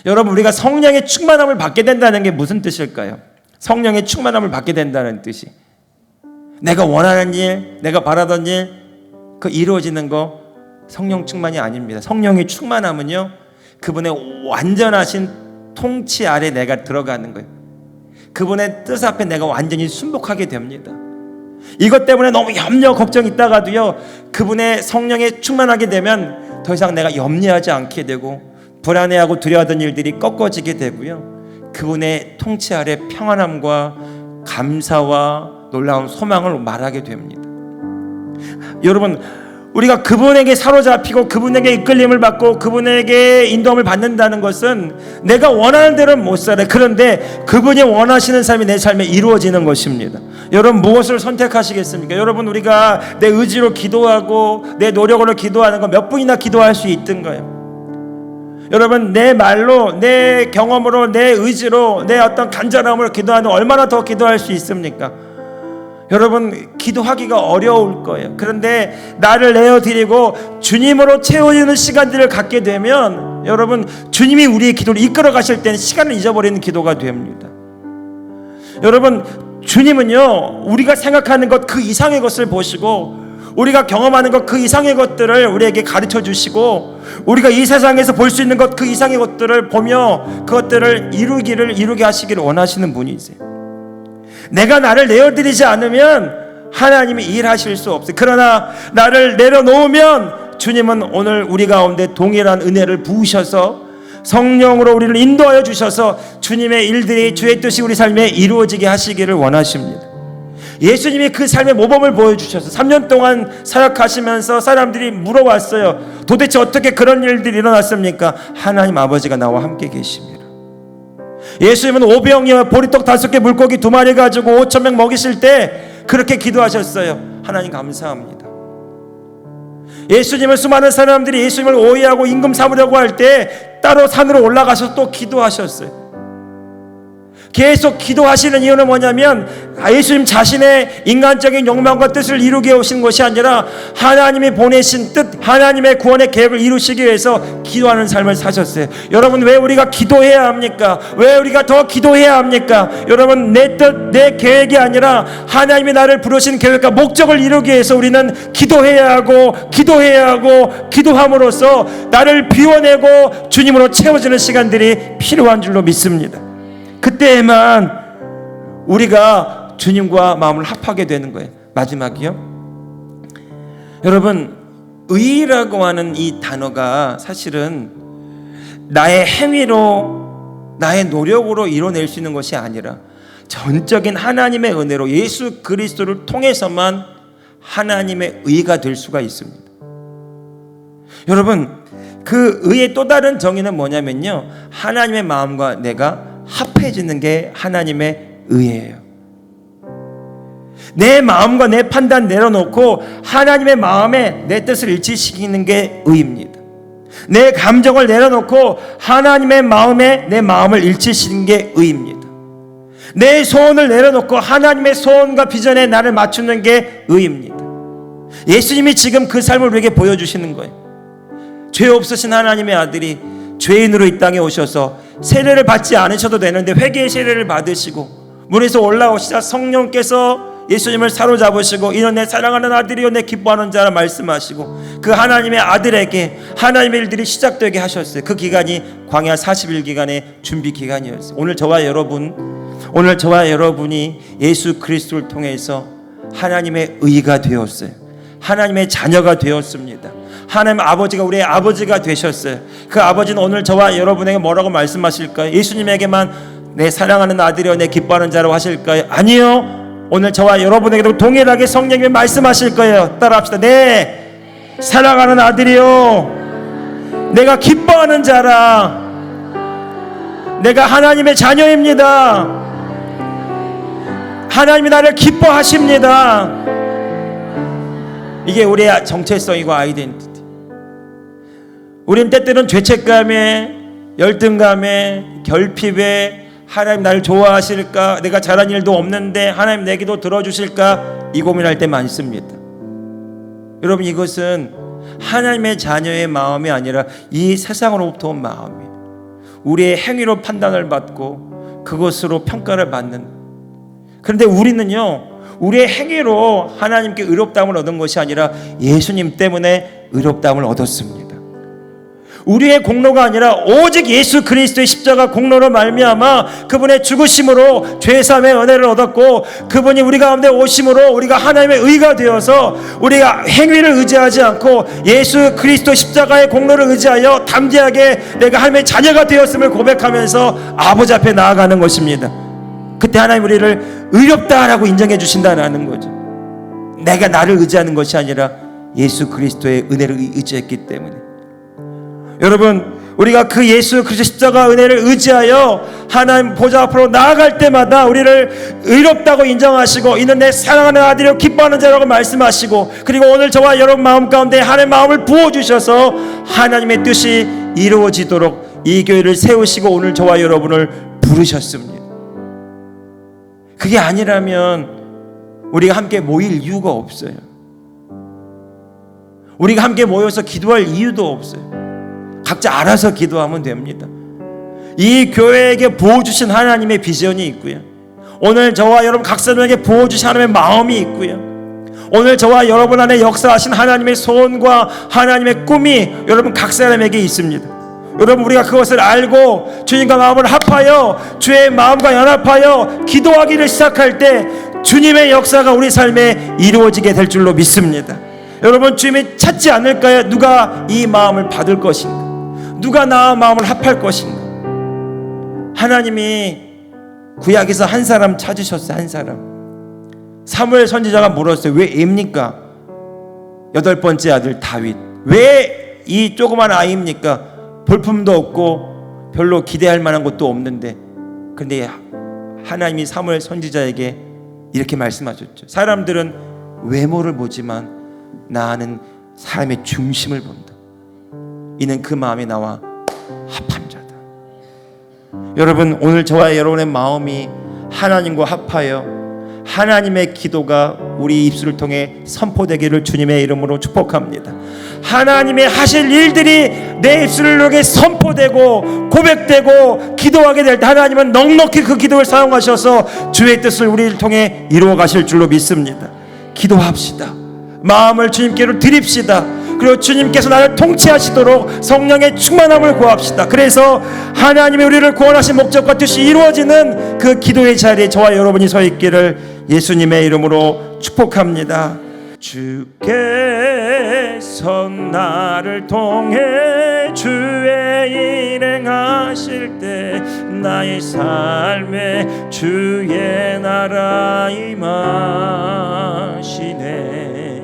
여러분, 우리가 성령의 충만함을 받게 된다는 게 무슨 뜻일까요? 성령의 충만함을 받게 된다는 뜻이, 내가 원하는 일, 내가 바라던 일, 그 이루어지는 거 성령 충만이 아닙니다. 성령의 충만함은요, 그분의 완전하신 통치 아래 내가 들어가는 거예요. 그분의 뜻 앞에 내가 완전히 순복하게 됩니다. 이것 때문에 너무 염려, 걱정 있다가도요, 그분의 성령에 충만하게 되면 더 이상 내가 염려하지 않게 되고, 불안해하고 두려워하던 일들이 꺾어지게 되고요, 그분의 통치 아래 평안함과 감사와 놀라운 소망을 말하게 됩니다. 여러분, 우리가 그분에게 사로잡히고 그분에게 이끌림을 받고 그분에게 인도함을 받는다는 것은 내가 원하는 대로는 못 살아요. 그런데 그분이 원하시는 삶이 내 삶에 이루어지는 것입니다. 여러분, 무엇을 선택하시겠습니까? 여러분, 우리가 내 의지로 기도하고 내 노력으로 기도하는 거 몇 분이나 기도할 수 있던가요? 여러분, 내 말로, 내 경험으로, 내 의지로, 내 어떤 간절함으로 기도하는 얼마나 더 기도할 수 있습니까? 여러분, 기도하기가 어려울 거예요. 그런데 나를 내어드리고 주님으로 채워지는 시간들을 갖게 되면, 여러분, 주님이 우리의 기도를 이끌어 가실 때는 시간을 잊어버리는 기도가 됩니다. 여러분, 주님은요, 우리가 생각하는 것 그 이상의 것을 보시고, 우리가 경험하는 것 그 이상의 것들을 우리에게 가르쳐 주시고, 우리가 이 세상에서 볼 수 있는 것 그 이상의 것들을 보며 그것들을 이루게 하시기를 원하시는 분이세요. 내가 나를 내어드리지 않으면 하나님이 일하실 수 없어요. 그러나 나를 내려놓으면 주님은 오늘 우리 가운데 동일한 은혜를 부으셔서 성령으로 우리를 인도하여 주셔서 주님의 일들이, 주의 뜻이 우리 삶에 이루어지게 하시기를 원하십니다. 예수님이 그 삶의 모범을 보여주셔서 3년 동안 사역하시면서 사람들이 물어왔어요. 도대체 어떻게 그런 일들이 일어났습니까? 하나님 아버지가 나와 함께 계십니다. 예수님은 오병이어 보리떡 5개 물고기 2마리 가지고 5,000명 먹이실 때 그렇게 기도하셨어요. 하나님 감사합니다. 예수님은 수많은 사람들이 예수님을 오해하고 임금 삼으려고 할 때 따로 산으로 올라가서 또 기도하셨어요. 계속 기도하시는 이유는 뭐냐면, 예수님 자신의 인간적인 욕망과 뜻을 이루게 오신 것이 아니라 하나님이 보내신 뜻, 하나님의 구원의 계획을 이루시기 위해서 기도하는 삶을 사셨어요. 여러분, 왜 우리가 기도해야 합니까? 왜 우리가 더 기도해야 합니까? 여러분, 내 뜻, 내 계획이 아니라 하나님이 나를 부르신 계획과 목적을 이루기 위해서 우리는 기도해야 하고 기도함으로써 나를 비워내고 주님으로 채워지는 시간들이 필요한 줄로 믿습니다. 그때에만 우리가 주님과 마음을 합하게 되는 거예요. 마지막이요, 여러분, 의라고 하는 이 단어가 사실은 나의 행위로, 나의 노력으로 이뤄낼 수 있는 것이 아니라 전적인 하나님의 은혜로 예수 그리스도를 통해서만 하나님의 의가 될 수가 있습니다. 여러분, 그 의의 또 다른 정의는 뭐냐면요, 하나님의 마음과 내가 합해지는 게 하나님의 의예요. 내 마음과 내 판단 내려놓고 하나님의 마음에 내 뜻을 일치시키는 게 의입니다. 내 감정을 내려놓고 하나님의 마음에 내 마음을 일치시키는 게 의입니다. 내 소원을 내려놓고 하나님의 소원과 비전에 나를 맞추는 게 의입니다. 예수님이 지금 그 삶을 우리에게 보여주시는 거예요. 죄 없으신 하나님의 아들이 죄인으로 이 땅에 오셔서 세례를 받지 않으셔도 되는데 회개의 세례를 받으시고 물에서 올라오시자 성령께서 예수님을 사로잡으시고 이는 내 사랑하는 아들이요 내 기뻐하는 자라 말씀하시고 그 하나님의 아들에게 하나님의 일들이 시작되게 하셨어요. 그 기간이 광야 40일 기간의 준비 기간이었어요. 오늘 저와 여러분이 예수 그리스도를 통해서 하나님의 의가 되었어요. 하나님의 자녀가 되었습니다. 하나님 아버지가 우리의 아버지가 되셨어요. 그 아버지는 오늘 저와 여러분에게 뭐라고 말씀하실까요? 예수님에게만 내 사랑하는 아들이여 내 기뻐하는 자라고 하실까요? 아니요. 오늘 저와 여러분에게도 동일하게 성령님이 말씀하실 거예요. 따라합시다. 내 사랑하는 아들이여 내가 기뻐하는 자라. 내가 하나님의 자녀입니다. 하나님이 나를 기뻐하십니다. 이게 우리의 정체성이고 아이덴티티. 우린 때때는 죄책감에, 열등감에, 결핍에 하나님 나를 좋아하실까? 내가 잘한 일도 없는데 하나님 내 기도 들어주실까? 이 고민할 때 많습니다. 여러분, 이것은 하나님의 자녀의 마음이 아니라 이 세상으로부터 온 마음이에요. 우리의 행위로 판단을 받고 그것으로 평가를 받는. 그런데 우리는요, 우리의 행위로 하나님께 의롭다함을 얻은 것이 아니라 예수님 때문에 의롭다함을 얻었습니다. 우리의 공로가 아니라 오직 예수 그리스도의 십자가 공로로 말미암아 그분의 죽으심으로 죄사함의 은혜를 얻었고, 그분이 우리 가운데 오심으로 우리가 하나님의 의가 되어서 우리가 행위를 의지하지 않고 예수 그리스도 십자가의 공로를 의지하여 담대하게 내가 하나님의 자녀가 되었음을 고백하면서 아버지 앞에 나아가는 것입니다. 그때 하나님 우리를 의롭다라고 인정해 주신다라는 거죠. 내가 나를 의지하는 것이 아니라 예수 그리스도의 은혜를 의지했기 때문에. 여러분, 우리가 그 예수 그리스도 십자가 은혜를 의지하여 하나님 보좌 앞으로 나아갈 때마다 우리를 의롭다고 인정하시고 이는 내 사랑하는 아들이요 기뻐하는 자라고 말씀하시고, 그리고 오늘 저와 여러분 마음 가운데 하나님의 마음을 부어주셔서 하나님의 뜻이 이루어지도록 이 교회를 세우시고 오늘 저와 여러분을 부르셨습니다. 그게 아니라면 우리가 함께 모일 이유가 없어요. 우리가 함께 모여서 기도할 이유도 없어요. 각자 알아서 기도하면 됩니다. 이 교회에게 부어주신 하나님의 비전이 있고요, 오늘 저와 여러분 각 사람에게 부어주신 하나님의 마음이 있고요, 오늘 저와 여러분 안에 역사하신 하나님의 소원과 하나님의 꿈이 여러분 각 사람에게 있습니다. 여러분, 우리가 그것을 알고 주님과 마음을 합하여 주의 마음과 연합하여 기도하기를 시작할 때 주님의 역사가 우리 삶에 이루어지게 될 줄로 믿습니다. 여러분, 주님이 찾지 않을까요? 누가 이 마음을 받을 것인가? 누가 나와 마음을 합할 것인가? 하나님이 구약에서 한 사람 찾으셨어요. 한 사람. 사무엘 선지자가 물었어요. 왜 입니까? 8번째 아들 다윗. 왜 이 조그만 아이입니까? 볼품도 없고 별로 기대할 만한 것도 없는데. 그런데 하나님이 사무엘 선지자에게 이렇게 말씀하셨죠. 사람들은 외모를 보지만 나는 사람의 중심을 본다. 이는 그 마음이 나와 합한 자다. 여러분, 오늘 저와 여러분의 마음이 하나님과 합하여 하나님의 기도가 우리 입술을 통해 선포되기를 주님의 이름으로 축복합니다. 하나님의 하실 일들이 내 입술을 통해 선포되고 고백되고 기도하게 될 때 하나님은 넉넉히 그 기도를 사용하셔서 주의 뜻을 우리를 통해 이루어 가실 줄로 믿습니다. 기도합시다. 마음을 주님께로 드립시다. 그리고 주님께서 나를 통치하시도록 성령의 충만함을 구합시다. 그래서 하나님이 우리를 구원하신 목적과 뜻이 이루어지는 그 기도의 자리에 저와 여러분이 서 있기를 예수님의 이름으로 축복합니다. 주께서 나를 통해 주의 일행하실 때 나의 삶에 주의 나라 임하시네.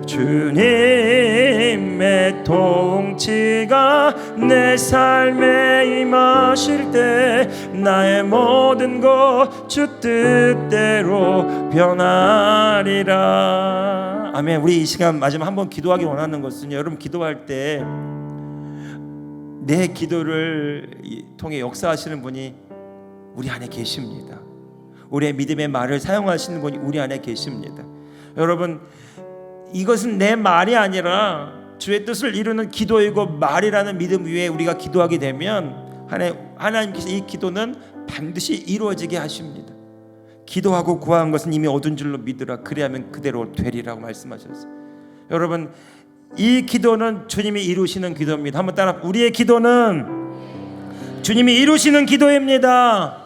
주님의 통치가 내 삶에 임하실 때 나의 모든 것 주 뜻대로 변하리라. 아멘. 우리 이 시간 마지막 한번 기도하기 원하는 것은, 여러분 기도할 때 내 기도를 통해 역사하시는 분이 우리 안에 계십니다. 우리의 믿음의 말을 사용하시는 분이 우리 안에 계십니다. 여러분, 이것은 내 말이 아니라 주의 뜻을 이루는 기도이고 말이라는 믿음 위에 우리가 기도하게 되면 하나님께서 이 기도는 반드시 이루어지게 하십니다. 기도하고 구한 것은 이미 얻은 줄로 믿으라. 그리하면 그대로 되리라고 말씀하셨어요. 여러분, 이 기도는 주님이 이루시는 기도입니다. 한번 따라. 우리의 기도는 주님이 이루시는 기도입니다.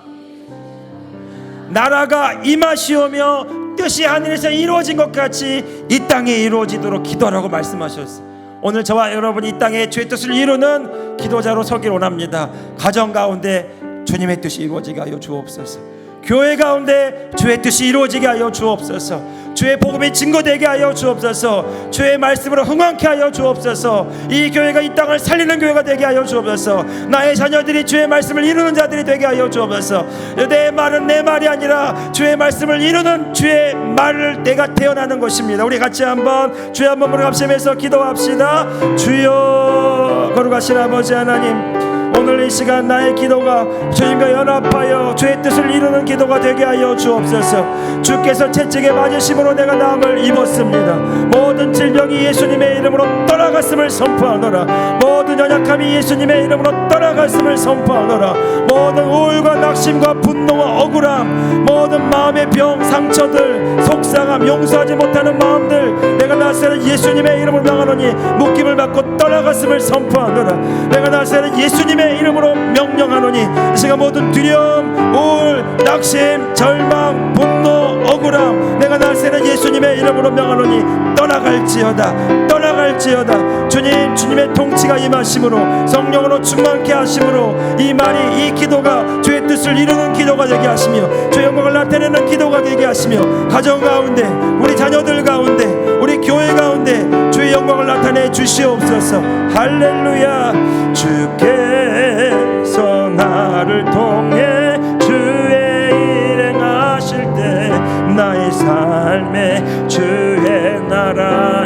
나라가 임하시오며 뜻이 하늘에서 이루어진 것 같이 이 땅에 이루어지도록 기도하라고 말씀하셨어요. 오늘 저와 여러분이 이 땅에 주의 뜻을 이루는 기도자로 서길 원합니다. 가정 가운데 주님의 뜻이 이루어지게 하여 주옵소서. 교회 가운데 주의 뜻이 이루어지게 하여 주옵소서. 주의 복음이 증거되게 하여 주옵소서. 주의 말씀으로 흥왕케 하여 주옵소서. 이 교회가 이 땅을 살리는 교회가 되게 하여 주옵소서. 나의 자녀들이 주의 말씀을 이루는 자들이 되게 하여 주옵소서. 내 말은 내 말이 아니라 주의 말씀을 이루는 주의 말을 내가 태어나는 것입니다. 우리 같이 한번 주의 한번 부르짖으면서 기도합시다. 주여, 거룩하신 아버지 하나님, 오늘 이 시간 나의 기도가 주님과 연합하여 주의 뜻을 이루는 기도가 되게 하여 주옵소서. 주께서 채찍에 맞으심으로 내가 나음을 입었습니다. 모든 질병이 예수님의 이름으로 떠나갔음을 선포하노라. 모든 모든 연약함이 예수님의 이름으로 떠나갔음을 선포하노라. 모든 우울과 낙심과 분노와 억울함, 모든 마음의 병, 상처들, 속상함, 용서하지 못하는 마음들, 내가 나사렛 예수님의 이름으로 명하노니 묶임을 받고 떠나갔음을 선포하노라. 내가 나사렛 예수님의 이름으로 명령하노니 이 시간 모든 두려움, 우울, 낙심, 절망, 분노, 억울함, 내가 나사렛 예수님의 이름으로 명하노니 떠나갈지어다, 떠나갈지어다. 주님, 주님의 통치가 임하심으로, 성령으로 충만케 하심으로 이 말이, 이 기도가 주의 뜻을 이루는 기도가 되게 하시며 주의 영광을 나타내는 기도가 되게 하시며 가정 가운데, 우리 자녀들 가운데, 우리 교회 가운데 주의 영광을 나타내 주시옵소서. 할렐루야. 주께서 나를 통해 주의 일행하실 때 나의 삶에 주의 나라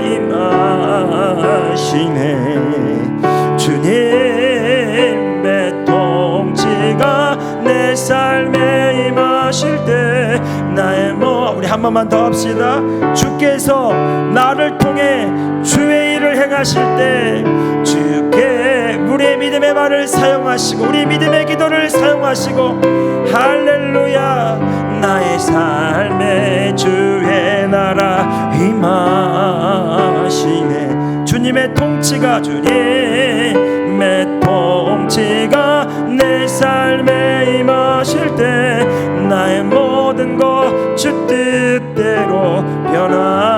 임하시네. 주님의 통치가 내 삶에 임하실 때 나의 우리 한 번만 더 합시다. 주께서 나를 통해 주의 일을 행하실 때 주께 우리의 믿음의 말을 사용하시고 우리 믿음의 기도를 사용하시고 할렐루야. 나의 삶에 주의 나라 임하시네. 주님의 통치가, 주님의 통치가 내 삶에 임하실 때 나의 모든 것 주 뜻대로 변화